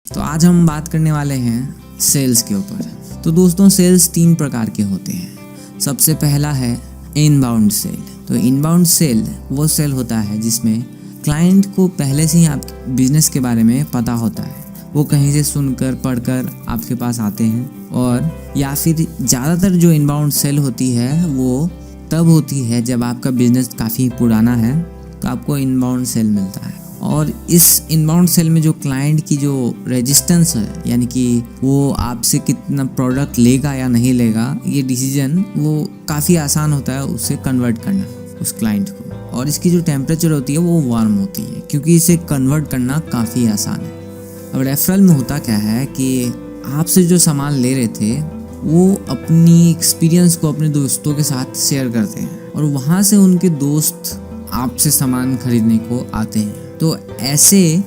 तो आज हम बात करने वाले हैं सेल्स के ऊपर। तो दोस्तों, सेल्स 3 प्रकार के होते हैं। सबसे पहला है इनबाउंड सेल। तो इनबाउंड सेल वो सेल होता है जिसमें क्लाइंट को पहले से ही आपके बिजनेस के बारे में पता होता है। वो कहीं से सुनकर पढ़कर आपके पास आते हैं, और या फिर ज़्यादातर जो इनबाउंड सेल होती है वो तब होती है जब आपका बिजनेस काफ़ी पुराना है, तो आपको इनबाउंड सेल मिलता है। और इस इनबाउंड सेल में जो क्लाइंट की जो रेजिस्टेंस है, यानी कि वो आपसे कितना प्रोडक्ट लेगा या नहीं लेगा, ये डिसीजन वो काफ़ी आसान होता है उसे कन्वर्ट करना उस क्लाइंट को। और इसकी जो टेम्परेचर होती है वो वार्म होती है, क्योंकि इसे कन्वर्ट करना काफ़ी आसान है। अब रेफरल में होता क्या है कि आपसे जो सामान ले रहे थे वो अपनी एक्सपीरियंस को अपने दोस्तों के साथ शेयर करते हैं, और वहाँ से उनके दोस्त आपसे सामान खरीदने को आते हैं। तो ऐसे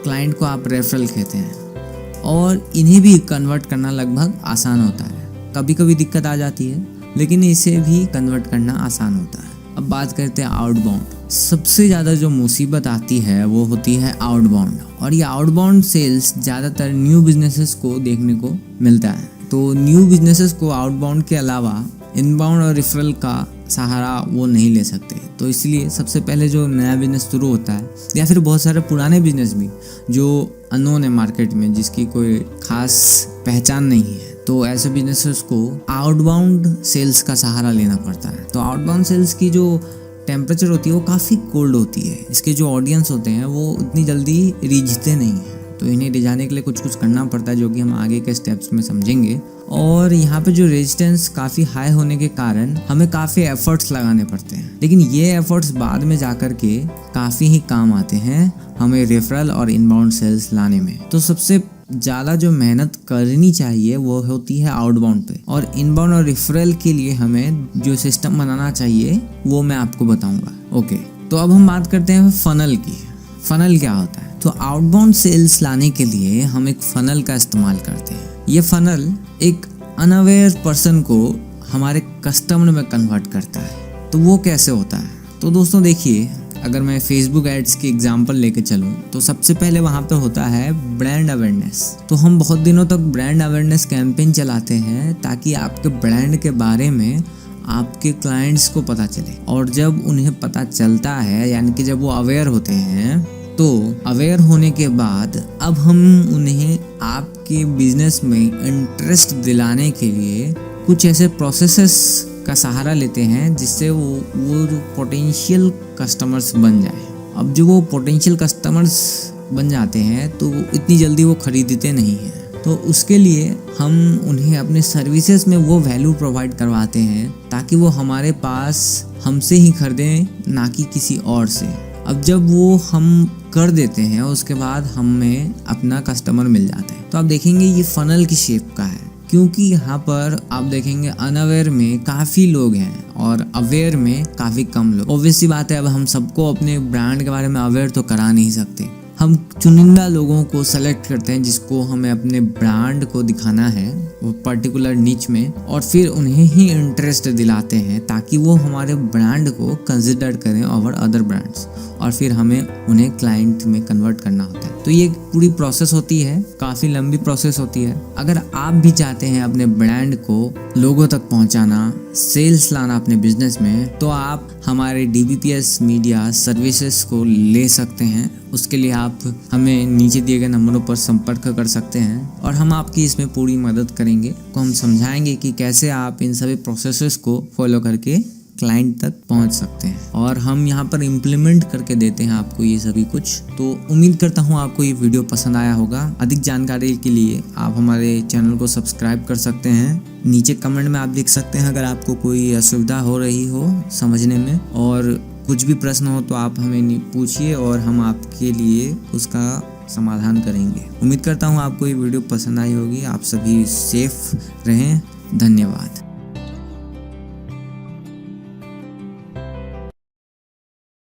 क्लाइंट को आप रेफरल कहते हैं, और इन्हें भी कन्वर्ट करना लगभग आसान होता है। कभी कभी दिक्कत आ जाती है, लेकिन इसे भी कन्वर्ट करना आसान होता है। अब बात करते हैं आउटबाउंड। सबसे ज़्यादा जो मुसीबत आती है वो होती है आउटबाउंड, और ये आउटबाउंड सेल्स ज़्यादातर न्यू बिजनेसेस को देखने को मिलता है। तो न्यू बिजनेसेस को आउटबाउंड के अलावा इनबाउंड और रेफरल का सहारा वो नहीं ले सकते। तो इसलिए सबसे पहले जो नया बिजनेस शुरू होता है, या फिर बहुत सारे पुराने बिजनेस भी जो अननोन है मार्केट में, जिसकी कोई खास पहचान नहीं है, तो ऐसे बिजनेसेस को आउटबाउंड सेल्स का सहारा लेना पड़ता है। तो आउटबाउंड सेल्स की जो टेम्परेचर होती है वो काफ़ी कोल्ड होती है। इसके जो ऑडियंस होते हैं वो उतनी जल्दी रिझते नहीं हैं, तो इन्हें रिझाने के लिए कुछ करना पड़ता है, जो कि हम आगे के स्टेप्स में समझेंगे। और यहाँ पे जो रेजिस्टेंस काफ़ी हाई होने के कारण हमें काफ़ी एफर्ट्स लगाने पड़ते हैं, लेकिन ये एफर्ट्स बाद में जाकर के काफ़ी ही काम आते हैं हमें रेफरल और इनबाउंड सेल्स लाने में। तो सबसे ज़्यादा जो मेहनत करनी चाहिए वो होती है आउटबाउंड पे, और इनबाउंड और रेफरल के लिए हमें जो सिस्टम बनाना चाहिए वो मैं आपको बताऊँगा। ओके, तो अब हम बात करते हैं फनल की। फनल क्या होता है? तो आउटबाउंड सेल्स लाने के लिए हम एक फनल का इस्तेमाल करते हैं। ये फनल एक अनअवेयर पर्सन को हमारे कस्टमर में कन्वर्ट करता है। तो वो कैसे होता है? तो दोस्तों देखिए, अगर मैं फेसबुक एड्स की एग्जांपल लेके चलूँ, तो सबसे पहले वहाँ पे होता है ब्रांड अवेयरनेस। तो हम बहुत दिनों तक ब्रांड अवेयरनेस कैंपेन चलाते हैं ताकि आपके ब्रांड के बारे में आपके क्लाइंट्स को पता चले। और जब उन्हें पता चलता है, यानी कि जब वो अवेयर होते हैं, तो अवेयर होने के बाद अब हम उन्हें आपके बिजनेस में इंटरेस्ट दिलाने के लिए कुछ ऐसे प्रोसेसेस का सहारा लेते हैं जिससे वो जो पोटेंशियल कस्टमर्स बन जाए। अब जो वो पोटेंशियल कस्टमर्स बन जाते हैं तो इतनी जल्दी वो खरीदते नहीं हैं, तो उसके लिए हम उन्हें अपने सर्विसेज में वो वैल्यू प्रोवाइड करवाते हैं ताकि वो हमारे पास हमसे ही खरीदें, ना कि किसी और से। अब जब वो हम कर देते हैं, उसके बाद हमें अपना कस्टमर मिल जाता है। तो आप देखेंगे ये फनल की शेप का है, क्योंकि यहाँ पर आप देखेंगे अनअवेयर में काफ़ी लोग हैं और अवेयर में काफ़ी कम लोग। ऑब्वियसली बात है, अब हम सबको अपने ब्रांड के बारे में अवेयर तो करा नहीं सकते। हम चुनिंदा लोगों को सेलेक्ट करते हैं जिसको हमें अपने ब्रांड को दिखाना है वो पर्टिकुलर निच में, और फिर उन्हें ही इंटरेस्ट दिलाते हैं ताकि वो हमारे ब्रांड को कंसिडर करें ओवर अदर ब्रांड्स, और फिर हमें उन्हें क्लाइंट में कन्वर्ट करना होता है। तो ये पूरी प्रोसेस होती है, काफ़ी लंबी प्रोसेस होती है। अगर आप भी चाहते हैं अपने ब्रांड को लोगों तक पहुंचाना, सेल्स लाना अपने बिजनेस में, तो आप हमारे DBPS मीडिया सर्विसेज को ले सकते हैं। उसके लिए आप हमें नीचे दिए गए नंबरों पर संपर्क कर सकते हैं, और हम आपकी इसमें पूरी मदद करेंगे। को हम समझाएंगे कि कैसे आप इन सभी प्रोसेसेस को फॉलो करके क्लाइंट तक पहुंच सकते हैं, और हम यहाँ पर इम्प्लीमेंट करके देते हैं आपको ये सभी कुछ। तो उम्मीद करता हूँ आपको ये वीडियो पसंद आया होगा। अधिक जानकारी के लिए आप हमारे चैनल को सब्सक्राइब कर सकते हैं। नीचे कमेंट में आप लिख सकते हैं अगर आपको कोई असुविधा हो रही हो समझने में, और कुछ भी प्रश्न हो तो आप हमें पूछिए और हम आपके लिए उसका समाधान करेंगे। उम्मीद करता हूँ आपको ये वीडियो पसंद आई होगी। आप सभी सेफ रहें। धन्यवाद।